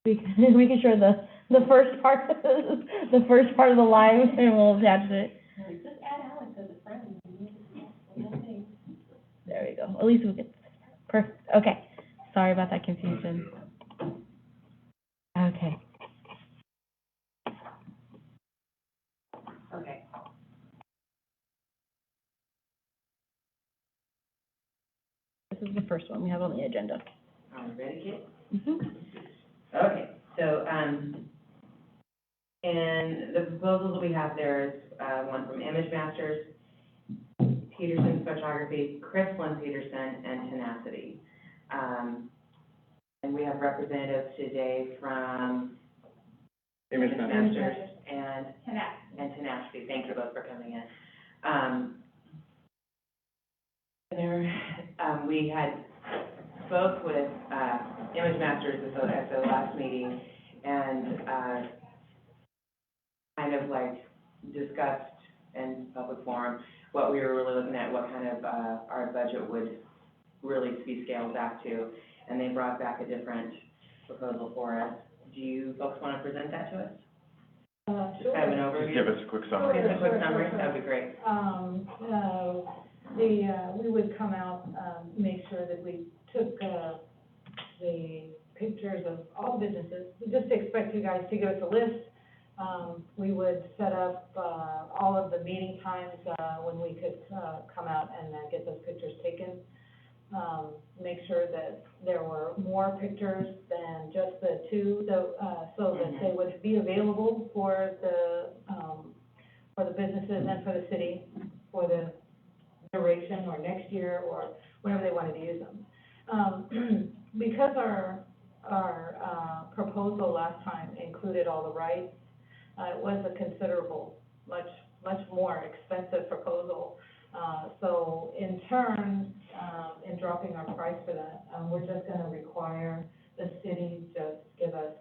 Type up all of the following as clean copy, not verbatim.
Making sure the first part, the first part of the live, and we'll attach it. Just add Alex as a friend. There we go. At least we get, perfect, okay. Sorry about that confusion. Okay. Okay. This is the first one we have on the agenda. Ready, Kit? Mm-hmm. Okay, so, and the proposals that we have there is, one from Image Masters, Peterson Photography, Chrislyn Peterson, and Tenacity. And we have representatives today from Image Masters and Tenacity. Thank you both for coming in. We had spoke with Image Masters at the last meeting and kind of like discussed in public forum what we were really looking at, what kind of our budget would really be scaled back to, and they brought back a different proposal for us. Do you folks want to present that to us? Sure. Just have an overview? Just give us a quick summary. Just a quick summary, that would be great. We would come out, make sure that we took the pictures of all businesses. We just expect you guys to give us a list. We would set up all of the meeting times when we could come out and get those pictures taken. Make sure that there were more pictures than just the two, so that they would be available for the businesses and for the city for the duration or next year or whenever they wanted to use them. Because our proposal last time included all the rights, it was a considerable, much more expensive proposal. So in turn, in dropping our price for that, we're just going to require the city just give us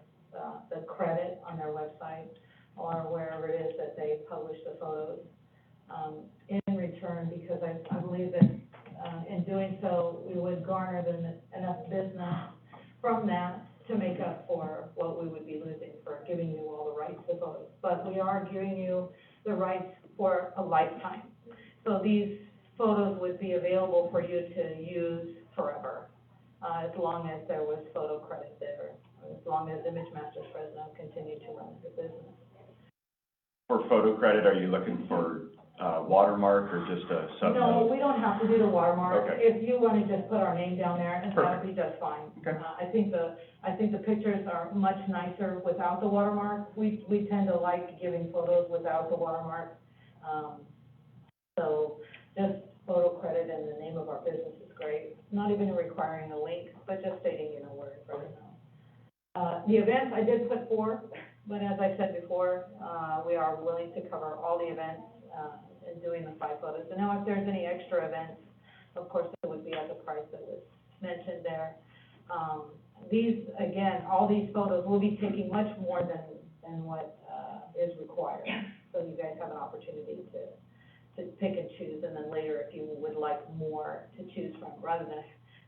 the credit on their website or wherever it is that they publish the photos in return, because I believe that in doing so, we would garner enough business from that to make up for what we would be losing for giving you all the rights to photos. But we are giving you the rights for a lifetime. So these photos would be available for you to use forever, as long as there was photo credit there, as long as Image Masters president continued to run the business. For photo credit, are you looking for watermark or just a sub-note? No, we don't have to do the watermark. Okay. If you want to just put our name down there, and that would be just fine. Okay. I think the pictures are much nicer without the watermark. We tend to like giving photos without the watermark. So just photo credit and the name of our business is great. Not even requiring a link, but just stating, where it's from. The events, I did put 4, but as I said before, we are willing to cover all the events in doing the 5 photos. And now if there's any extra events, of course, it would be at the price that was mentioned there. These, again, all these photos will be taking much more than what is required. So you guys have an opportunity to pick and choose, and then later, if you would like more to choose from, rather than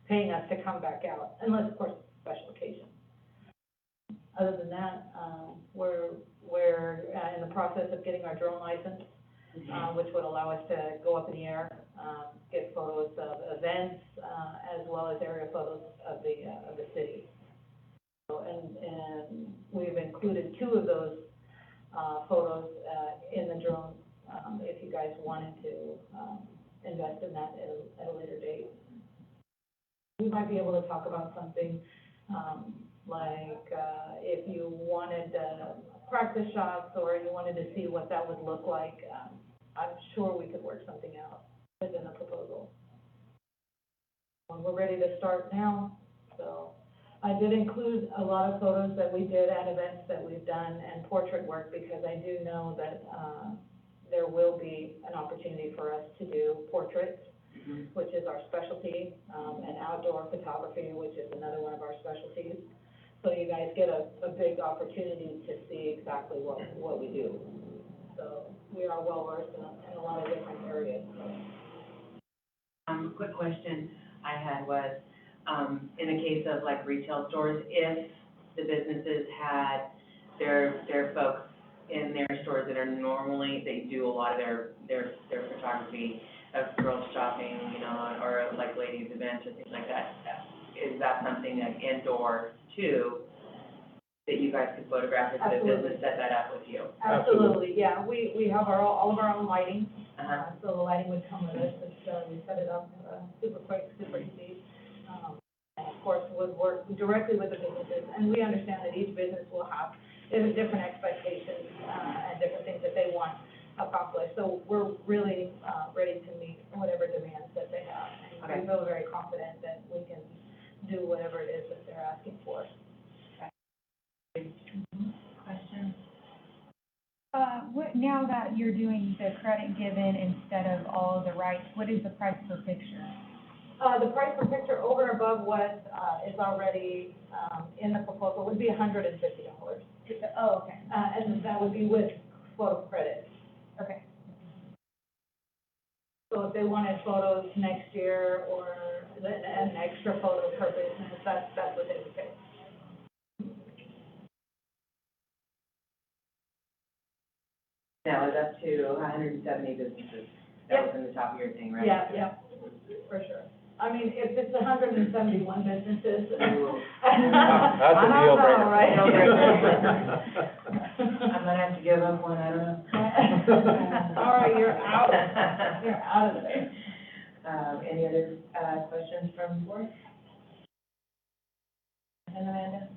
paying us to come back out, unless, of course, special occasion. Other than that, we're in the process of getting our drone license, which would allow us to go up in the air, get photos of events, as well as area photos of the city. So, and we've included 2 of those photos in the drone. If you guys wanted to invest in that at a later date. We might be able to talk about something like if you wanted practice shots or you wanted to see what that would look like. I'm sure we could work something out within the proposal. We're ready to start now. So I did include a lot of photos that we did at events that we've done and portrait work, because I do know that there will be an opportunity for us to do portraits, which is our specialty, and outdoor photography, which is another one of our specialties. So you guys get a big opportunity to see exactly what we do. So we are well versed in a lot of different areas. Quick question I had was, in the case of like retail stores, if the businesses had their folks in their stores that are normally, they do a lot of their photography of girls shopping, you know, or like ladies events or things like that. Is that something like indoor too, that you guys could photograph if the Absolutely. business set that up with you? Absolutely, yeah, we have all of our own lighting, Uh-huh. so the lighting would come with us, we set it up, super quick, super easy. And of course, would work directly with the businesses, and we understand that each business will have different expectations, and different things that they want accomplished, so we're really, ready to meet whatever demands that they have. And Okay. we feel very confident that we can do whatever it is that they're asking for. Question? Now that you're doing the credit given instead of all of the rights, what is the price per picture? The price per picture over and above what, is already, in the proposal would be $150. Oh, okay, And that would be with photo credit. okay. So if they wanted photos next year or an extra photo per business, that's what they would pay. Now, it's up to 170 businesses. That was in the top of your thing, right? Yeah, for sure. I mean, if it's 171 businesses. Ooh. That's a I don't deal know, breaker. right? Deal breaker. I'm gonna have to give up one, I don't know. All right, you're out. You're out of there. Any other, questions from the board? And Amanda?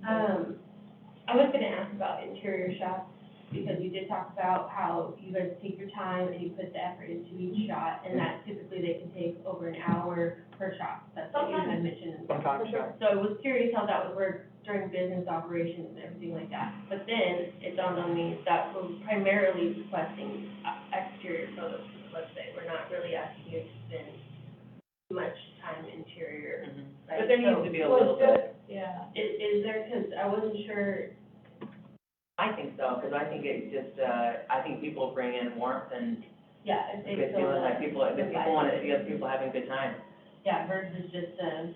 I was gonna ask about interior shots, because you did talk about how you guys take your time and you put the effort into each shot, and that typically they can take over an hour per shot. That's what you had mentioned. Sometimes, yeah. So I was curious how that would work during business operations and everything like that. But then it dawned on me that we're primarily requesting exterior photos for the website. We're not really asking you to spend much time interior. Right? But there needs to be a little bit. Yeah. Is there, because I wasn't sure. I think so, because I think it just, I think people bring in warmth and Yeah, if they good feel feeling, like that- people want to see other people having a good time. Yeah, versus just a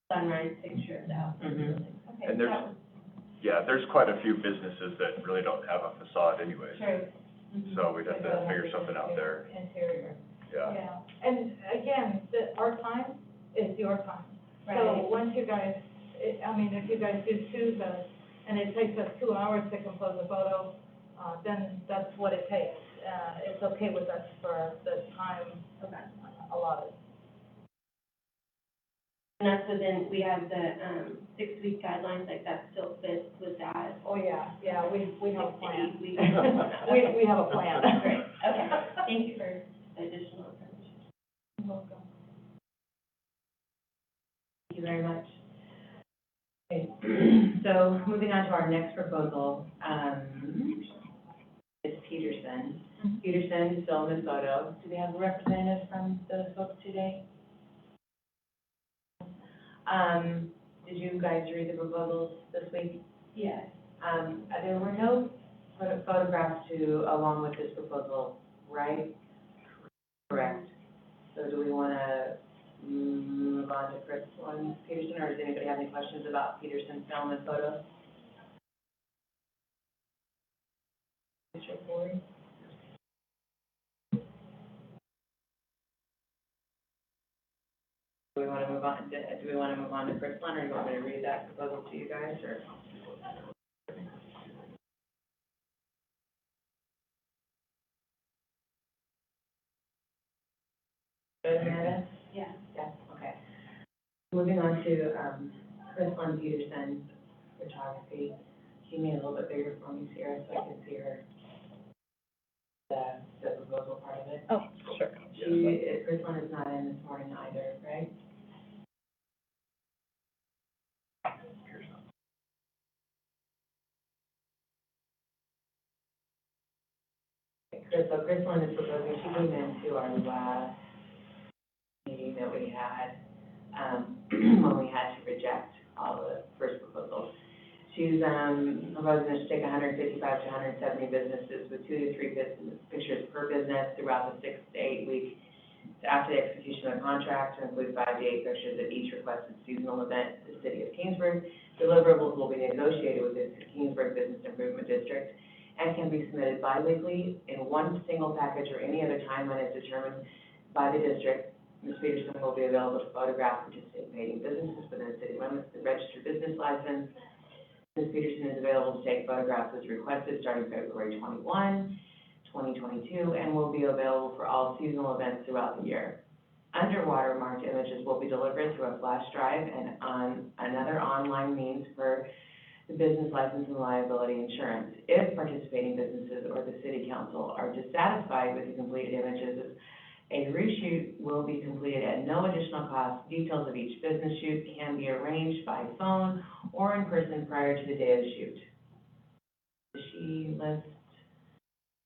sunrise picture of the house. Mhm. Okay, And there's- Yeah, there's quite a few businesses that really don't have a facade anyways, True. so we'd have to figure something out there, Interior. yeah. Yeah, and again, our time is your time. So Right. once you guys, if you guys do choose us, and it takes us 2 hours to compose a photo, then that's what it takes. It's okay with us for the time allotted. And that's within, we have the, 6-week guidelines, like that still fits with that. Oh, yeah, we have a 6 to plan. 8 weeks. We have a plan. Great, okay, thank you for the additional information. You're welcome. Thank you very much. Okay, so moving on to our next proposal, is Peterson. Peterson Film and Photo. Do we have a representative from those folks today? Did you guys read the proposals this week? Yes. There were no photographs along with this proposal, right? Correct. So do we want to move on to Chris on Peterson, or does anybody have any questions about Peterson Film and Photo? Straightforward. Do we want to move on to Chris, or do you want me to read that proposal to you guys, or? Good, Amanda? Yeah. Yeah, okay. Moving on to, Chris on Peterson Photography. She made it a little bit bigger for me, Sierra, so I can see her, the proposal part of it. Oh, sure. Chris one is not in this morning either, right? Chris one is proposing, she came into our last meeting that we had, when we had to reject all the first proposals. She's, proposing to take 155 to 170 businesses with 2 to 3 business pictures per business throughout the 6 to 8 week After the execution of the contract, to include 5 to 8 pictures of each requested seasonal event in the city of Kingsburg. Deliverables will be negotiated with the Kingsburg Business Improvement District and can be submitted bi-weekly in one single package or any other timeline as determined by the district. Ms. Peterson will be available to photograph participating businesses within the city limits, the registered business license. Ms. Peterson is available to take photographs as requested starting February 21, 2022, and will be available for all seasonal events throughout the year. Underwater marked images will be delivered through a flash drive and on another online means per the business license and liability insurance. If participating businesses or the city council are dissatisfied with the completed images, a reshoot will be completed at no additional cost. Details of each business shoot can be arranged by phone or in person prior to the day of the shoot. She lists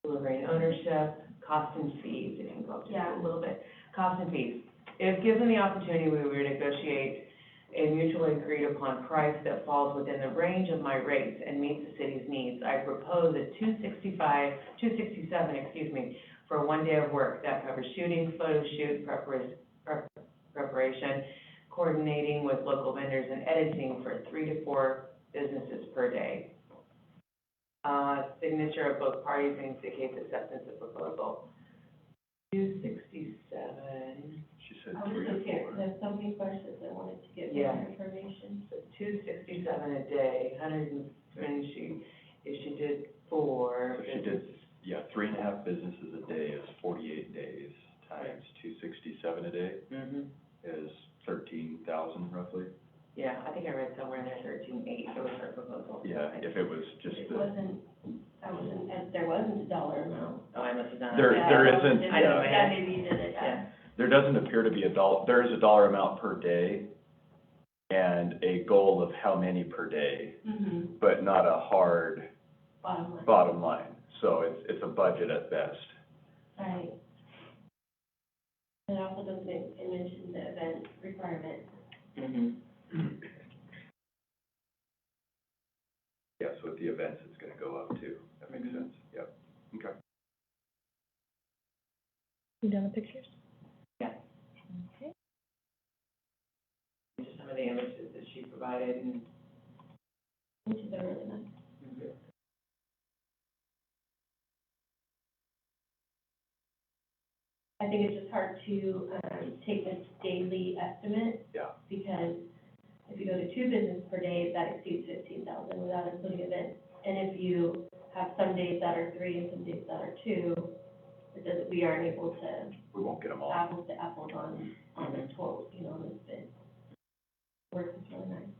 delivering ownership, cost and fees, if you can go up just a little bit. Cost and fees. If given the opportunity, we would negotiate a mutually agreed upon price that falls within the range of my rates and meets the city's needs. I propose a $267, for 1 day of work that covers shooting, photo shoot, preparation, coordinating with local vendors, and editing for 3 to 4 businesses per day. Signature of both parties indicates acceptance of proposal. 267. She said I was 3 to okay, 4. there's so many questions I wanted to get Yeah. more information. So 267 a day, 120, if she did 4. So she did, 3.5 businesses a day is 48 days times 267 a day is 13,000 roughly. Yeah, I think I read somewhere in there 13.8, it was her proposal. Yeah, if it was just It the, wasn't, there wasn't a dollar amount. Oh, I must have done it. There Yeah, isn't, I know, Yeah, maybe you did it, Yeah. there doesn't appear to be there is a dollar amount per day and a goal of how many per day, Mm-hmm, but not a hard bottom line. bottom line. So it's a budget at best. Right. And it also doesn't mention the event requirement. Yeah, so with the events, it's gonna go up too. That makes sense. Yep. Okay. You done the pictures? Yeah. Okay. Just some of the images that she provided and. Which is really nice. I think it's just hard to, take this daily estimate. Yeah. Because if you go to 2 business per day, that exceeds 15,000 without including events. And if you have some days that are 3 and some days that are 2, we aren't able to We won't get them all. apples to apples on the total, on this bid. Work is really nice.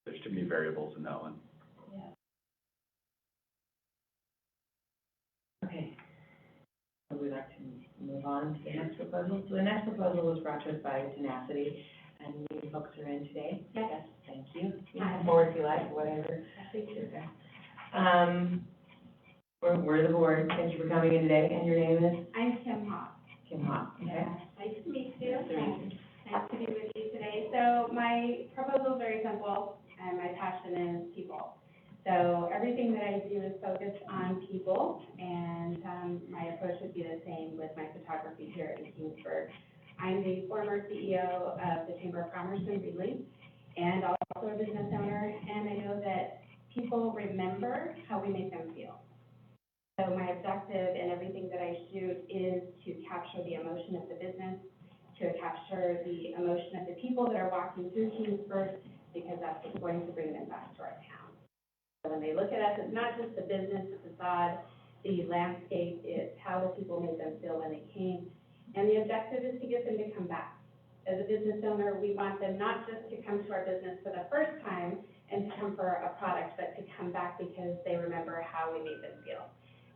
There's too many variables in that one. Yeah. Okay. So we'd like to move on to the next proposal. So the next proposal was brought to us by Tenacity, and you folks are in today? Yes. Thank you. You can come forward if you like, or whatever. We're the board. Thank you for coming in today, and your name is? I'm Kim Hawk. Kim Hawk. Okay. Nice to meet you. Nice to meet you. Nice to be with you today. So my proposal is very simple, and my passion is people. So everything that I do is focused on people, and my approach would be the same with my photography here in Kingsburg. I'm the former CEO of the Chamber of Commerce in Greeley, and also a business owner, and I know that people remember how we make them feel. So my objective in everything that I shoot is to capture the emotion of the business, to capture the emotion of the people that are walking through Kingsburg, because that's what's going to bring them back to our town. So when they look at us, it's not just the business, the facade, the landscape, it's how the people made them feel when they came. And the objective is to get them to come back. As a business owner, we want them not just to come to our business for the first time and to come for a product, but to come back because they remember how we made them feel.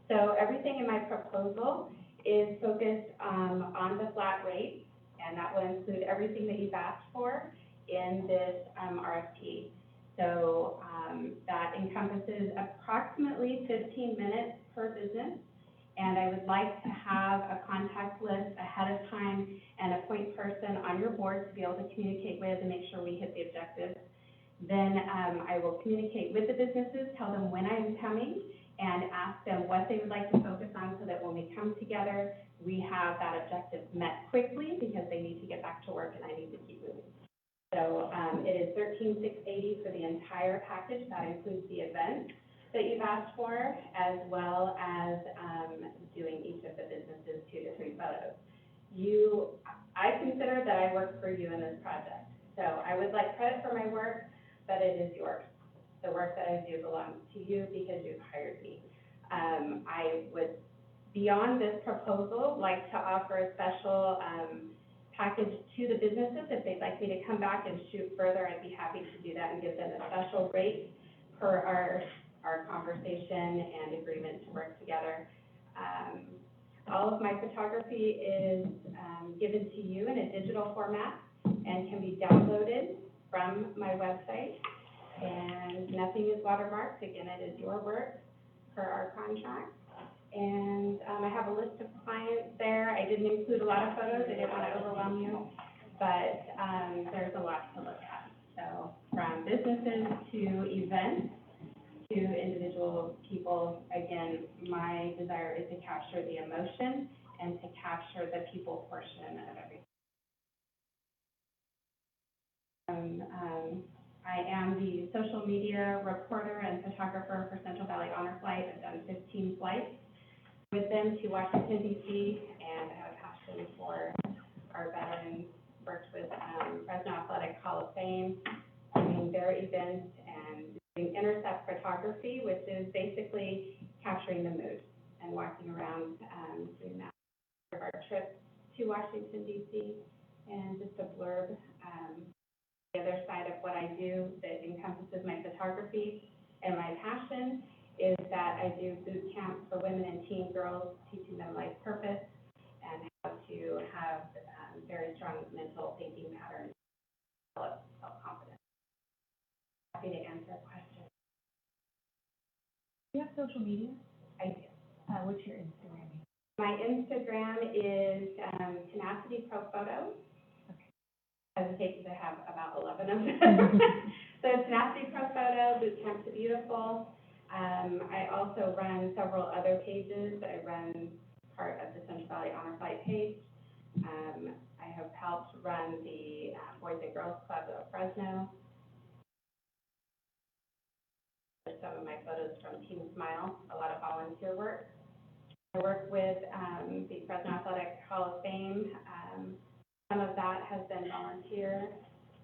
So everything in my proposal is focused on the flat rate, and that will include everything that you've asked for in this RFP. So that encompasses approximately 15 minutes per business, and I would like to have a contact list ahead of time and a point person on your board to be able to communicate with and make sure we hit the objectives. Then I will communicate with the businesses, tell them when I'm coming, and ask them what they would like to focus on so that when we come together, we have that objective met quickly because they need to get back to work and I need to keep moving. So, it is $13,680 for the entire package. That includes the event that you've asked for, as well as, doing each of the businesses 2 to 3 photos. I consider that I work for you in this project. So I would like credit for my work, but it is yours. The work that I do belongs to you because you've hired me. I would, beyond this proposal, like to offer a special, package to the businesses. If they'd like me to come back and shoot further, I'd be happy to do that and give them a special rate per our conversation and agreement to work together. All of my photography is given to you in a digital format and can be downloaded from my website. And nothing is watermarked. Again, it is your work per our contract. And I have a list of clients there. I didn't include a lot of photos. I didn't want to overwhelm you, but there's a lot to look at. So from businesses to events to individual people, again, my desire is to capture the emotion and to capture the people portion of everything. I am the social media reporter and photographer for Central Valley Honor Flight. I've done 15 flights with them to Washington, D.C., and I have a passion for our veterans. Worked with Fresno Athletic Hall of Fame, doing their events, and doing intercept photography, which is basically capturing the mood and walking around doing that. Our trip to Washington, D.C., and just a blurb. The other side of what I do that encompasses my photography and my passion is that I do boot camps for women and teen girls, teaching them life purpose and how to have very strong mental thinking patterns, develop self-confidence. Happy to answer questions. Do you have social media? I do. What's your Instagram? My Instagram is Tenacity Pro Photo. I hesitate because I have about 11 of them. So Tenacity Pro Photo, Boot Camp to Beautiful. I also run several other pages. I run part of the Central Valley Honor Flight page. I have helped run the Boys and Girls Club of Fresno. Some of my photos from Team Smile, a lot of volunteer work. I work with the Fresno Athletic Hall of Fame. Some of that has been volunteer.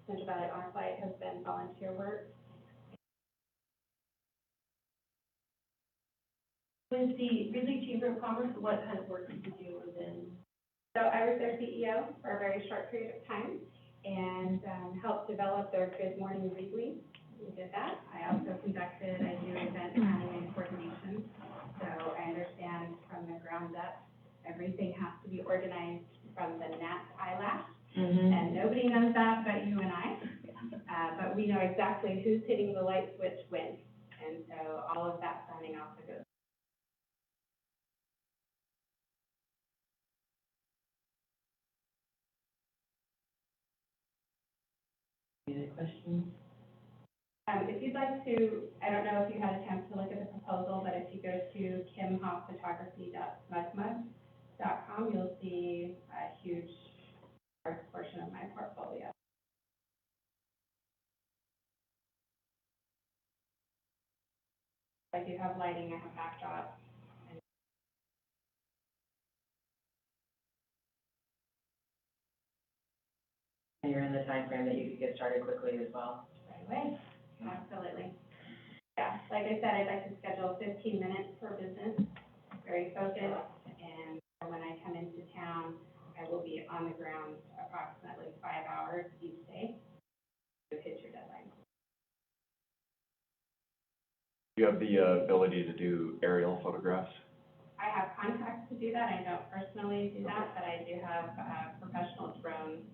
Central Valley Honor Flight has been volunteer work. With the Ridley Chamber of Commerce, what kind of work did you do within? So I was their CEO for a very short period of time and helped develop their Good Morning Ridley. We did that. I also conducted, I do event planning and coordination. So I understand from the ground up, everything has to be organized from the gnat's eyelash. And nobody knows that but you and I. But we know exactly who's hitting the light switch when. And so all of that planning also goes. Any other questions? If you'd like to, I don't know if you had a chance to look at the proposal, but if you go to kimhoffphotography.smugmug.com, you'll see a huge portion of my portfolio. I do have lighting, I have backdrop. And you're in the time frame that you could get started quickly as well? Right away, absolutely. Yeah, like I said, I'd like to schedule 15 minutes per business, very focused, and when I come into town, I will be on the ground approximately 5 hours each day to hit your deadline. You have the ability to do aerial photographs? I have contacts to do that. I don't personally do that, but I do have professional drone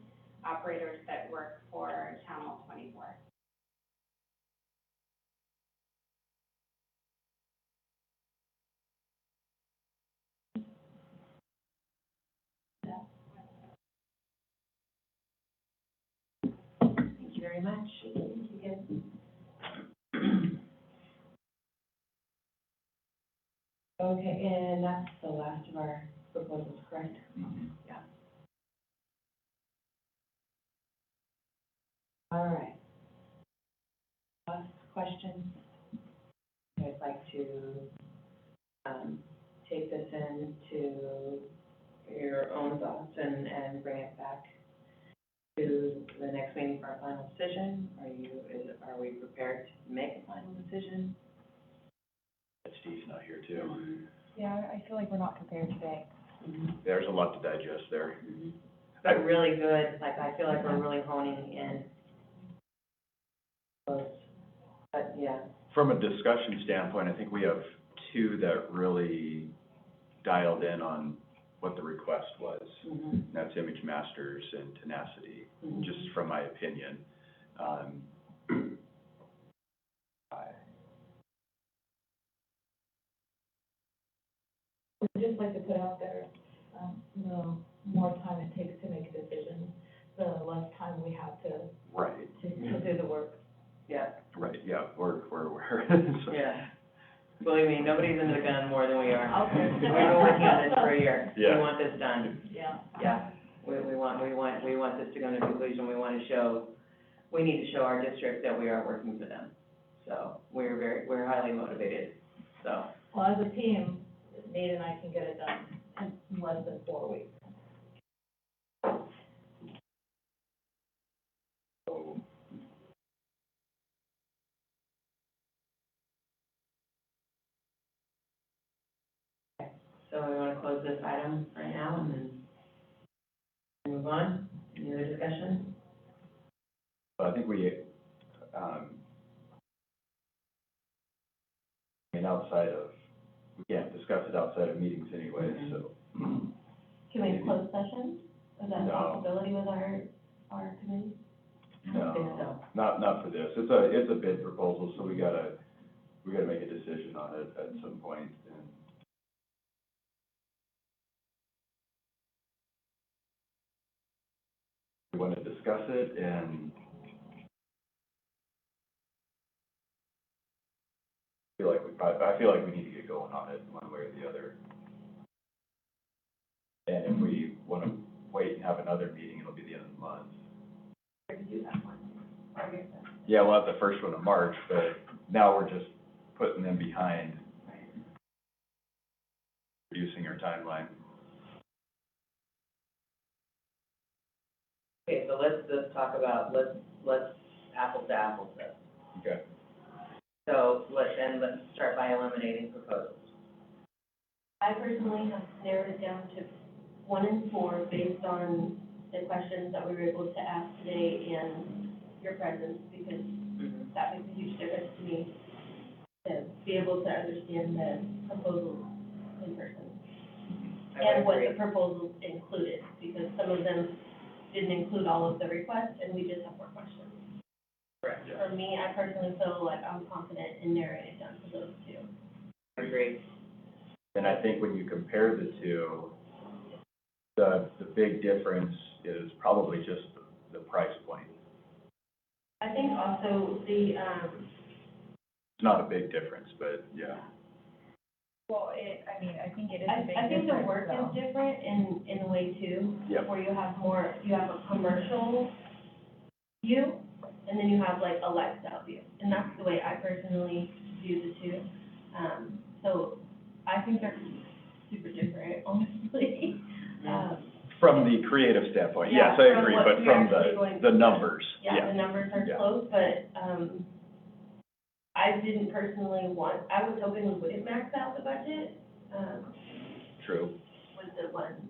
operators that work for Channel 24. Thank you very much. Thank you. Okay, and that's the last of our proposals, correct? Yeah. All right. Last question. I'd like to, take this into your own thoughts and bring it back to the next meeting for our final decision. Are we prepared to make a final decision? Steve's not here too. Yeah, I feel like we're not prepared today. There's a lot to digest there. But really good, like, I feel like we're really honing in. But, yeah. From a discussion standpoint, I think we have two that really dialed in on what the request was. That's Image Masters and Tenacity, just from my opinion. I'd just like to put out there, the more time it takes to make a decision, the less time we have to Right. to do the work. Yeah, Right, yeah, we're aware. So- yeah. Believe me, nobody's into the gun more than we are. Okay. We've been working on this for a year. Yeah. We want this done. Yeah. Yeah, we want this to go to conclusion. We need to show our district that we are working for them. So we're highly motivated, so. Well, as a team, Nate and I can get it done in less than 4 weeks. So, So we want to close this item right now and then move on. Any other discussion? I think we, outside of, we can't discuss it outside of meetings anyway, so. Can we close session? Is that a No. possibility with our committee? I don't think so. Not for this. It's a bid proposal, so we gotta make a decision on it at some point. And we want to discuss it, and I feel like we need to get going on it one way or the other. And if we want to wait and have another meeting, it'll be the end of the month. Or to do that one? Yeah, we'll have the first one in March, but now we're just putting them behind, reducing our timeline. Okay, so let's talk about, let's apples to apples this. Okay. So let's start by eliminating proposals. I personally have narrowed it down to 1 and 4 based on the questions that we were able to ask today and your presence, because that makes a huge difference to me, to be able to understand the proposals in person. And what the proposals included, because some of them didn't include all of the requests, and we just have more questions. Correct. For me, I personally feel like I'm confident in narrowing it down to those 2. I agree. And I think when you compare the two, the big difference is probably just the price point. I think also the, It's not a big difference, but yeah. Well, I think it is a big I think the difference, work though. is different in a way too. Yep. Where you have a commercial view, and then you have like a lifestyle view. And that's the way I personally view the two. So I think they're super different, honestly. From the creative standpoint, Yeah, yes, I from agree, what but we're from actually going the to- numbers, Yeah, the numbers are Yeah. close, but, I didn't personally I was hoping we wouldn't max out the budget, True. with the one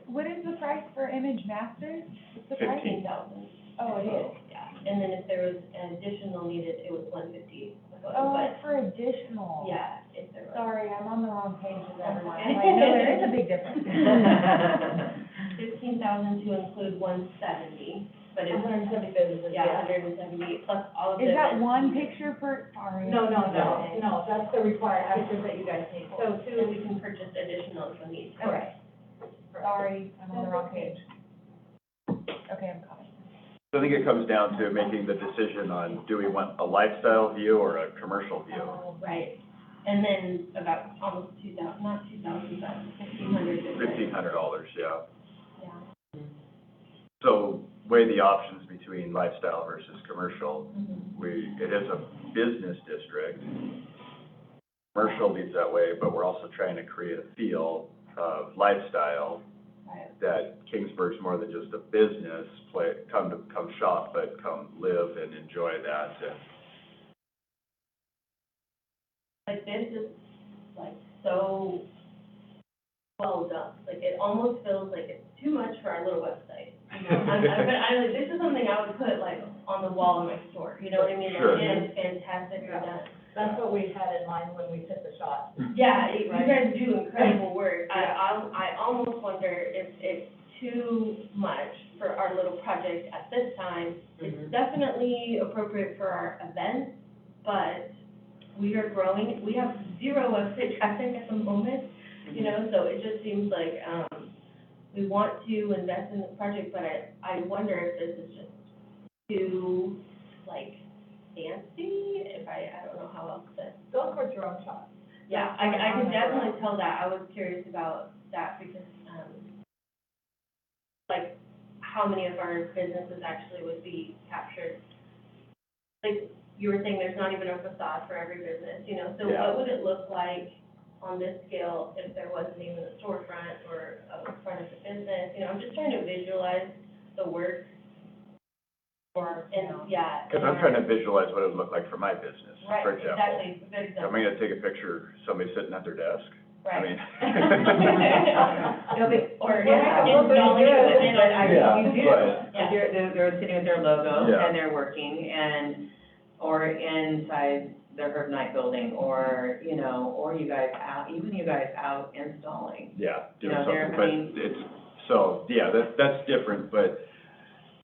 What is the price for Image Masters? What's the price? 15,000. Oh, it is. Yeah, and then if there was an additional needed, it was 150. Oh, But, for additional. yeah, if there was. Sorry, I'm on the wrong page with everyone. Okay. I'm like, no, there is a big difference. 15,000 to include 170, but it's. 170 businesses, Yeah, 170 plus all of the. Is that events. one picture per, sorry. No, that's the required pictures that you guys need. So And we can purchase additional if we need. Okay. Sorry, I'm on the wrong page. Okay, I'm coming. So I think it comes down to making the decision on, do we want a lifestyle view or a commercial view? Right. And then about almost 2,000, not 2,000, but 1,500. $1,500, yeah. Yeah. So weigh the options between lifestyle versus commercial. Mm-hmm. It is a business district. Commercial leads that way, but we're also trying to create a feel of lifestyle Right. that Kingsburg's more than just a business, come shop, but come live and enjoy that. And Like, this is, like, so well done. Like, it almost feels like it's too much for our little website. You know, this is something I would put, like, on the wall in my store, you know what I mean? Sure. Like, it is fantastic for that. That's what we had in mind when we took the shot. Yeah, you Right. guys do incredible work. I almost wonder if it's too much for our little project at this time. It's definitely appropriate for our events, but we are growing. We have 0 website traffic at the moment, you know, so it just seems like, we want to invest in this project, but I wonder if this is just too, like, fancy, if I don't know how else to. Go for your own shot. Yeah, I can definitely tell that. I was curious about that because, like, how many of our businesses actually would be captured? Like, you were saying there's not even a facade for every business, you know, so Yeah. what would it look like on this scale if there wasn't even a storefront or a front of the business? You know, I'm just trying to visualize the work. And, yeah. because I'm trying to visualize what it would look like for my business, Right, for example. exactly, good Am example. I gonna take a picture of somebody sitting at their desk? I Right. mean. No, but, Or, yeah, installing equipment, but I, Yeah, you do. but- Yeah. They're sitting with their logo Yeah. and they're working or inside the Herb Night building, or, you know, or you guys out installing. Yeah, You doing know, they're- something, I but mean- it's, so, yeah, that's different, but,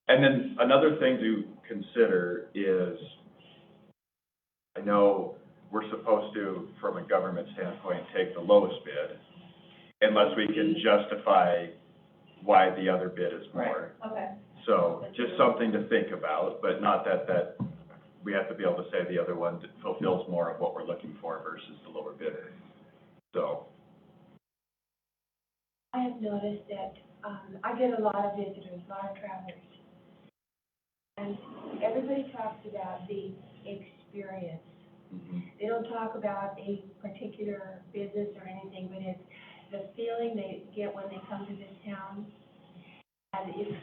and then another thing to consider is, I know we're supposed to, from a government standpoint, take the lowest bid, unless we can justify why the other bid is more. Okay. So, just something to think about, but not that we have to be able to say the other one fulfills more of what we're looking for versus the lower bid. So, I have noticed that, I get a lot of visitors, a lot of travelers. And everybody talks about the experience. They don't talk about a particular business or anything, but it's the feeling they get when they come to this town. And it's,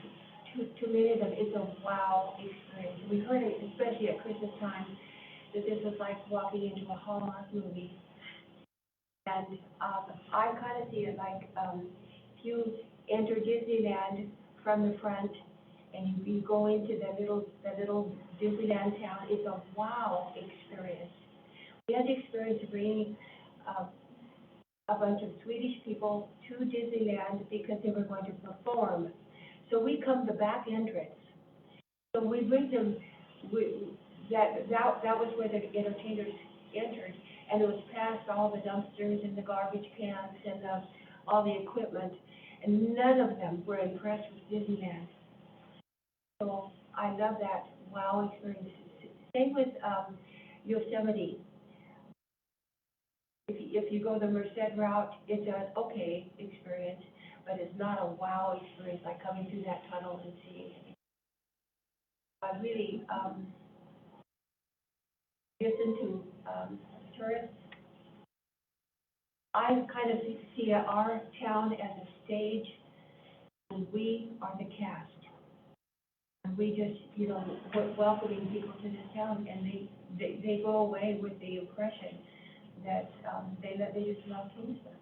to many of them, it's a wow experience. We've heard it, especially at Christmas time, that this is like walking into a Hallmark movie. And, I kind of see it like, if you enter Disneyland from the front and you go into the little Disneyland town, it's a wow experience. We had the experience of bringing, a bunch of Swedish people to Disneyland because they were going to perform. So we come the back entrance. So we bring them, that was where the entertainers entered, and it was past all the dumpsters and the garbage cans and all the equipment, and none of them were impressed with Disneyland. So I love that wow experience. Same with Yosemite. If you go the Merced route, it's an okay experience, but it's not a wow experience like coming through that tunnel and seeing it. I really listen to tourists. I kind of see our town as a stage, and we are the cast. And we just, you know, we're welcoming people to this town, and they go away with the impression that they just love Kingsburg.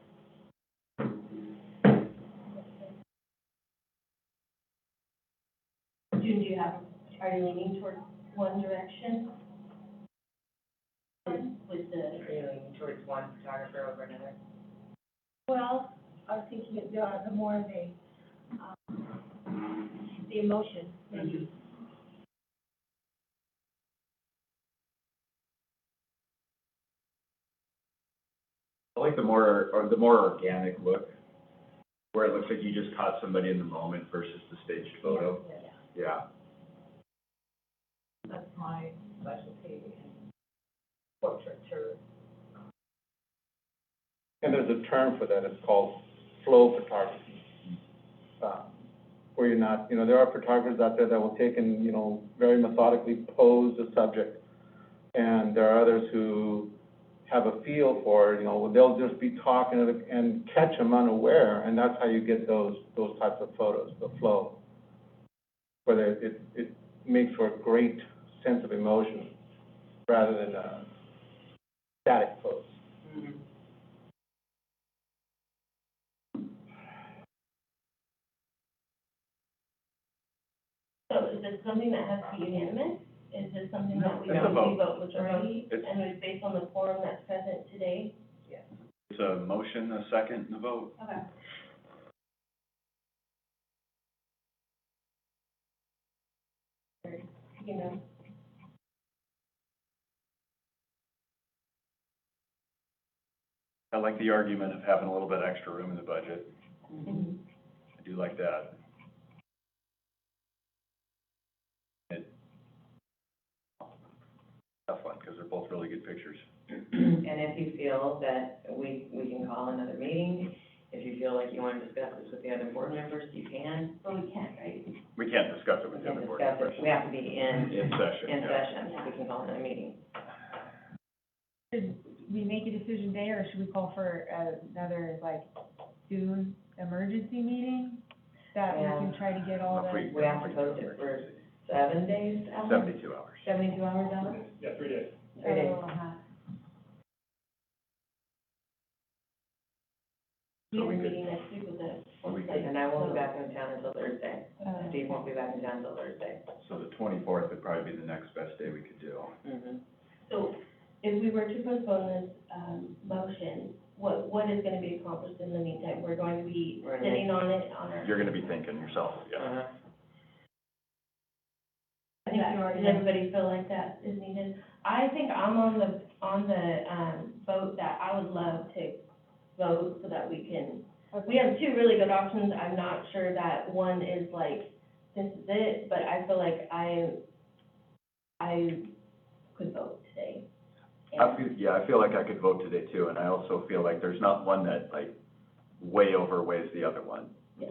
June, are you leaning toward one direction? With the, Are you leaning towards one photographer over another? Well, I was thinking that the more the emotion, maybe. I like the more organic look, where it looks like you just caught somebody in the moment versus the staged photo. Yeah. That's my specialty in portraiture. And there's a term for that, it's called flow photography. Where you're not, there are photographers out there that will take and, very methodically pose the subject. And there are others who have a feel for it, they'll just be talking and catch them unaware, and that's how you get those types of photos, the flow. Whether it makes for a great sense of emotion rather than a static pose. Mhm. So is this something that has to be unanimous? Is this something that we No, it's a vote. vote majority? It's- And it's based on the quorum that's present today? It's a motion, a second, and a vote. Okay. You know, I like the argument of having a little bit extra room in the budget. mhm. I do like that. Tough one, because they're both really good pictures. And if you feel that we can call another meeting, if you feel like you want to discuss this with the other board members, you can. But we can't, right? We can't discuss it We with the can other board discuss members. it, we have to be In session, in yeah. session, we can call another meeting. Should we make a decision today, or should we call for another, soon emergency meeting? That we can try to get all the. We have to post it for 7 days, Alan? 72 hours. 72 hours, Alan? Yeah, 3 days. 3 days. We're meeting next week with the. And I won't be back in town until Thursday. Steve won't be back in town until Thursday. So the 24th would probably be the next best day we could do. Mm-hmm. So if we were to postpone this, motion, what is gonna be accomplished in the meantime? We're going to be We're gonna sitting on it on our. You're gonna be thinking yourself, yeah. Uh-huh. I think does everybody feel like that is needed? I think I'm on the boat that I would love to vote so that we can, we have two really good options. I'm not sure that one is this is it, but I feel like I could vote today. I feel like I could vote today too, and I also feel like there's not one that way overweighs the other one. Yeah.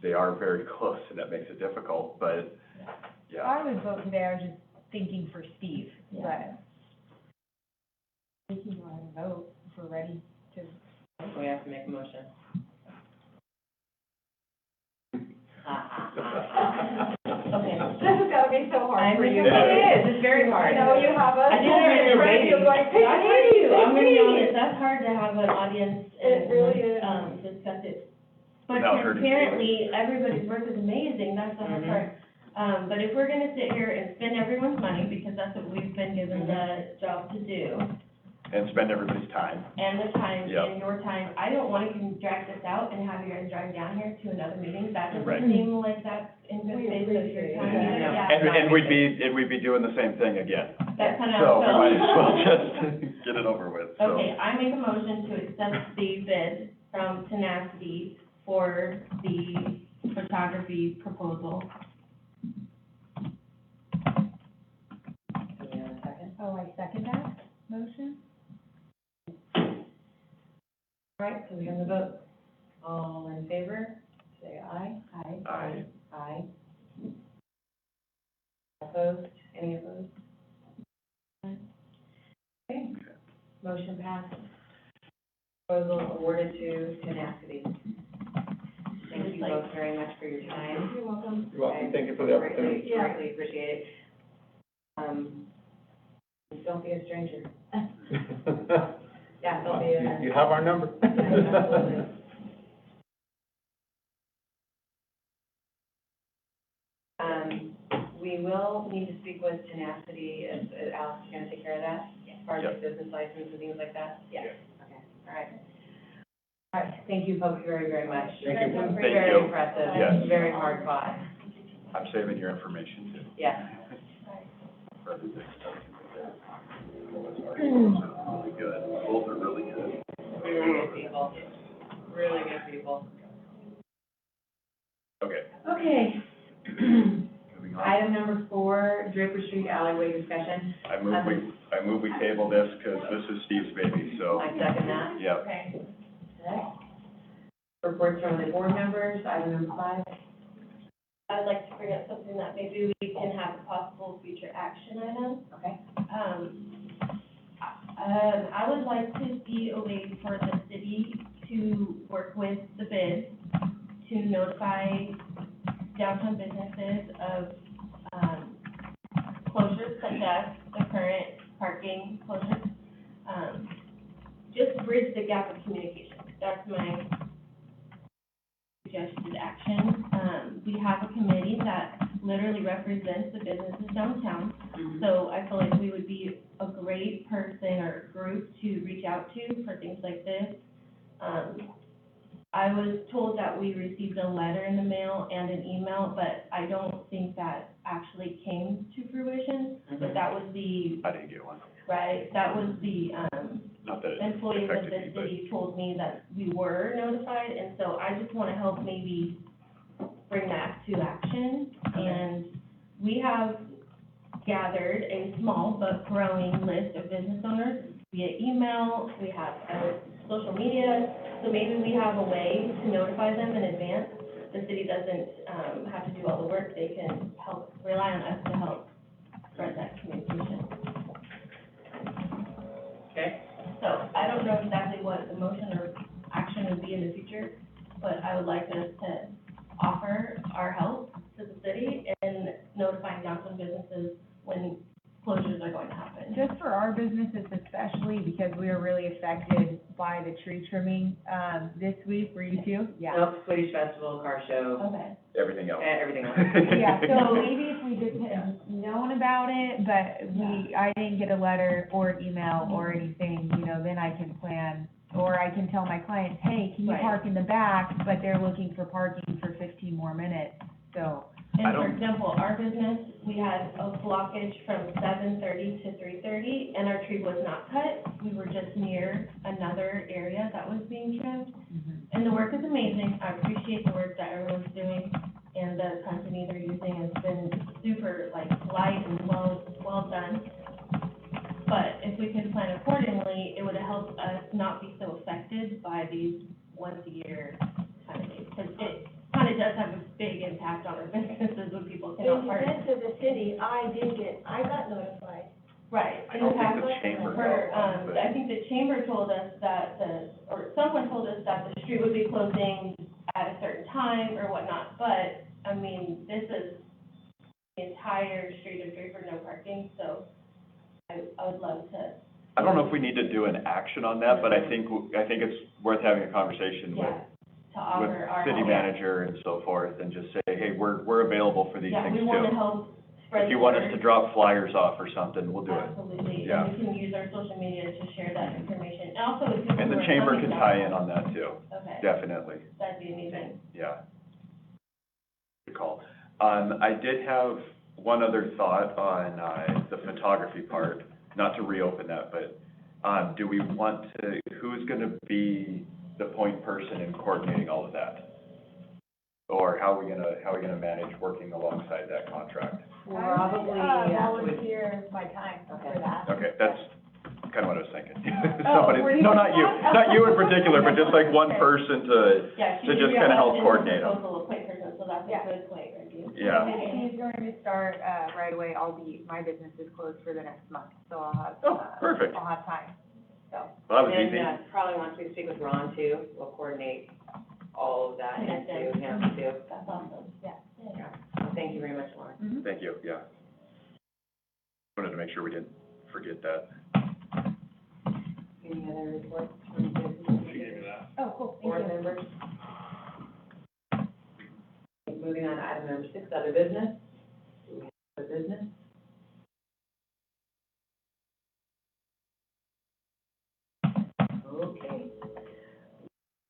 They are very close, and that makes it difficult, but, yeah. I would vote today, I was just thinking for Steve, Yeah. but we can go ahead and vote if we're ready to. We have to make a motion. Okay. This is gonna be so hard for you. It is, it's very hard. I know you have us. I didn't know you were ready. You're going, pick That's hard me, too. I'm gonna be pick me. honest, that's hard to have an audience It really is. and, discuss it. But Without hurting transparently, everybody's work is amazing, that's the hard Mhm. part. But if we're gonna sit here and spend everyone's money, because that's what we've been given the job to do, And spend everybody's time. and the time, Yep. and your time, I don't wanna drag this out and have you guys drive down here to another meeting. That Right. doesn't seem like that's in good We faith of your appreciate time. it. Yeah. And we'd be doing the same thing again. That's kind of. So we might as well just get it over with, so. Okay, I make a motion to accept the bid from Tenacity for the photography proposal. Do we have a second? Oh, I second that motion? All right, so we have the vote. All in favor, say aye. Aye. Aye. Aye. Opposed? Any opposed? Okay, motion passed. Proposal awarded to Tenacity. Thank you both very much for your time. You're welcome. You're welcome, thank you for the opportunity. Greatly appreciate it. Don't be a stranger. Yeah, don't be a. You have our number. Yeah, absolutely. We will need to speak with Tenacity, is Alex gonna take care of that? As far as Yep. business license and things like that? Yeah. Okay, all right. All right, thank you folks very, very much. Thank you. Thank Very you. impressive, Yes. very hard fought, I'm saving your information too. yeah. For everything. Really good. Both are really good. Really good people, really good people. Okay, Okay. moving on. Item number 4, Draper Street Alleyway discussion. I move we table this because this is Steve's baby, so, I second that. yeah. Okay. Reports from the board members, item number 5. I'd like to bring up something that maybe we can have a possible future action item. Okay. I would like to see a way for the city to work with the bid to notify downtown businesses of, closures such as the current parking closures. Just bridge the gap of communication. That's my suggested action. We have a committee that literally represents the businesses downtown. So I feel like we would be a great person or group to reach out to for things like this. I was told that we received a letter in the mail and an email, but I don't think that actually came to fruition. But that was the, I didn't get one. right, that was the, Not that it employees of affected the me, but- city told me that we were notified, and so I just wanna help maybe bring that to action. And we have gathered a small but growing list of business owners via email, we have social media, so maybe we have a way to notify them in advance. The city doesn't, have to do all the work, they can help, rely on us to help spread that communication. Okay. So I don't know exactly what the motion or action would be in the future, but I would like us to offer our help to the city in notifying downtown businesses when closures are going to happen. Just for our businesses especially, because we are really affected by the tree trimming, this week, were you too? Yeah. Nope, Swedish Festival, car show, Okay. Everything else. and everything else. Yeah, so maybe if we just had known about it, but I didn't get a letter or email or anything, you know, then I can plan, or I can tell my clients, hey, can you Right. park in the back, but they're looking for parking for 15 more minutes, so. I And for don't- example, our business, we had a blockage from 7:30 to 3:30, and our tree was not cut. We were just near another area that was being trimmed. And the work is amazing. I appreciate the work that everyone's doing, and the company they're using has been super, like, light and well done. But if we can plan accordingly, it would help us not be so affected by these once-a-year kind of things. Because it kind of does have a big impact on our businesses when people In cannot park. defense of the city, I got notified. Right. I In the don't think past, the chamber for, got one, but- I think the chamber told us that or someone told us that the street would be closing at a certain time or whatnot, but, I mean, this is the entire street of Draper, no parking, so I would love to, I don't know if we need to do an action on that, but I think it's worth having a conversation with, yeah, to offer our city help. manager and so forth, and just say, hey, we're available for these Yeah, things we too. want to help spread If you the want us word. to drop flyers off or something, we'll do it. Absolutely, Yeah. and we can use our social media to share that information, and also with people And who the are chamber coming can tie in downtown. on that too, Okay, definitely, that'd be amazing. yeah. Good call. I did have one other thought on, the photography part, not to reopen that, but, do we want to, who's gonna be the point person in coordinating all of that? Or how are we gonna manage working alongside that contract? Probably, volunteer my time for that. Okay, that's kind of what I was thinking. Oh, Somebody, were you no, not you, gonna- not you in particular, but just like one person to, Yeah, she to just did kind of help realize in her coordinate them. proposal, a point person, so that's a Yeah. good point, Reggie. Yeah. He's going to start, right away, my business is closed for the next month, so I'll have, Oh, perfect. I'll have time, so. Well, that was And, easy. probably once we speak with Ron too, we'll coordinate all of that Connect into them. him too. That's awesome. Yeah. Yeah. Thank you very much, Lauren. Thank you, yeah. Wanted to make sure we didn't forget that. Any other reports from business? Oh, cool, Board thank you. members? Moving on to item number 6, other business. Do we have other business? Okay.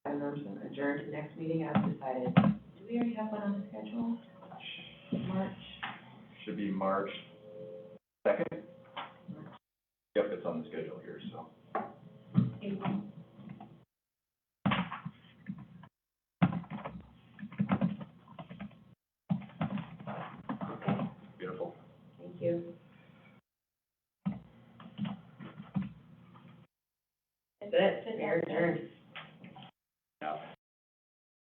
Item number 7, adjourn to next meeting as decided. Do we already have one on the schedule? March? Should be March 2nd? Yep, it's on the schedule here, so. April.